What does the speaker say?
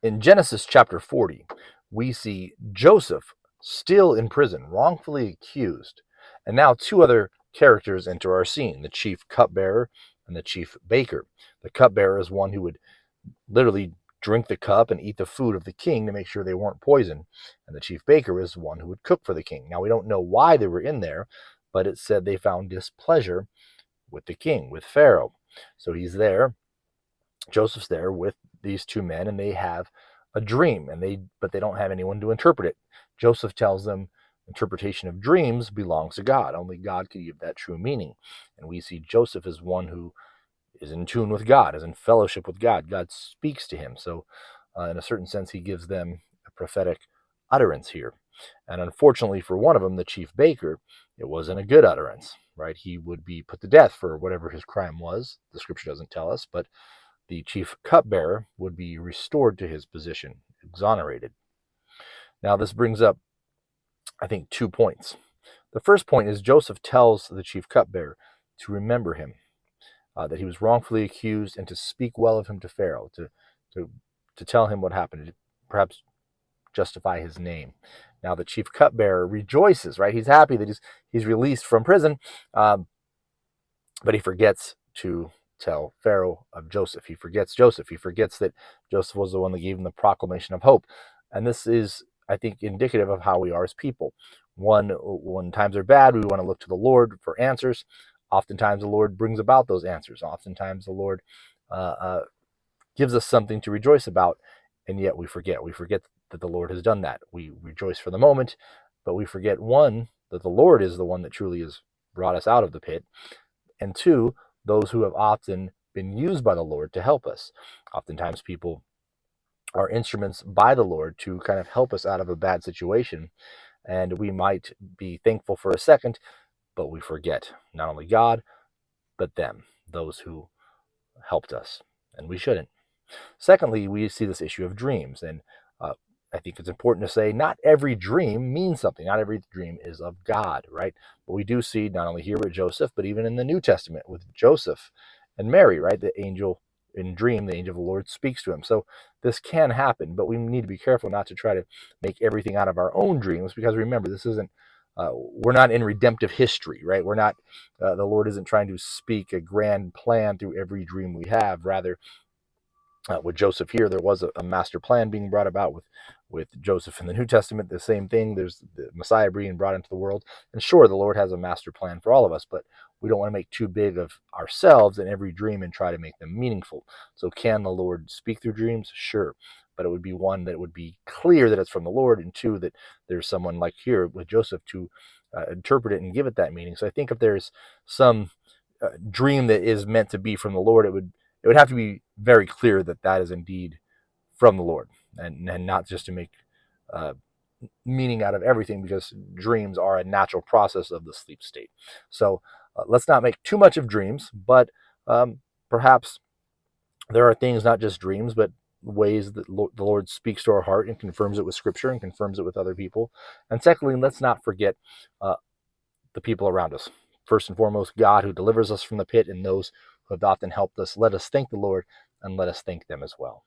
In Genesis chapter 40, we see Joseph still in prison, wrongfully accused. And now two other characters enter our scene, the chief cupbearer and the chief baker. The cupbearer is one who would literally drink the cup and eat the food of the king to make sure they weren't poisoned. And the chief baker is one who would cook for the king. Now, we don't know why they were in there, but it said they found displeasure with the king, with Pharaoh. So he's there, Joseph's there with these two men, and they have a dream, but they don't have anyone to interpret it. Joseph tells them interpretation of dreams belongs to God. Only God can give that true meaning. And we see Joseph as one who is in tune with God, is in fellowship with God. God speaks to him. So in a certain sense, he gives them a prophetic utterance here. And unfortunately for one of them, the chief baker, it wasn't a good utterance, right? He would be put to death for whatever his crime was. The scripture doesn't tell us, but the chief cupbearer would be restored to his position, exonerated. Now, this brings up, I think, 2 points. The first point is Joseph tells the chief cupbearer to remember him, that he was wrongfully accused, and to speak well of him to Pharaoh, to tell him what happened, to perhaps justify his name. Now, the chief cupbearer rejoices, right? He's happy that he's released from prison, but he forgets to tell Pharaoh of Joseph. He forgets Joseph. He forgets that Joseph was the one that gave him the proclamation of hope. And this is, I think, indicative of how we are as people. When times are bad, we want to look to the Lord for answers. Oftentimes the Lord brings about those answers. Oftentimes the Lord gives us something to rejoice about, and yet we forget. We forget that the Lord has done that. We rejoice for the moment, but we forget, one, that the Lord is the one that truly has brought us out of the pit, and two, those who have often been used by the Lord to help us. Oftentimes people are instruments by the Lord to kind of help us out of a bad situation, and we might be thankful for a second, but we forget not only God, but them, those who helped us, and we shouldn't. Secondly, we see this issue of dreams, and I think it's important to say not every dream means something. Not every dream is of God, right? But we do see, not only here with Joseph, but even in the New Testament with Joseph and Mary, right? The angel in dream, the angel of the Lord speaks to him. So this can happen, but we need to be careful not to try to make everything out of our own dreams, because remember, this isn't, we're not in redemptive history, right? We're not, the Lord isn't trying to speak a grand plan through every dream we have. Rather, with Joseph here, there was a master plan being brought about with Joseph in the New Testament. The same thing. There's the Messiah being brought into the world. And sure, the Lord has a master plan for all of us, but we don't want to make too big of ourselves in every dream and try to make them meaningful. So can the Lord speak through dreams? Sure. But it would be, one, that it would be clear that it's from the Lord, and two, that there's someone like here with Joseph to interpret it and give it that meaning. So I think if there's some dream that is meant to be from the Lord, it would have to be very clear that that is indeed from the Lord, and not just to make meaning out of everything, because dreams are a natural process of the sleep state. So let's not make too much of dreams, but perhaps there are things, not just dreams, but ways that the Lord speaks to our heart and confirms it with Scripture and confirms it with other people. And secondly, let's not forget the people around us. First and foremost, God, who delivers us from the pit, and those who have often helped us. Let us thank the Lord, and let us thank them as well.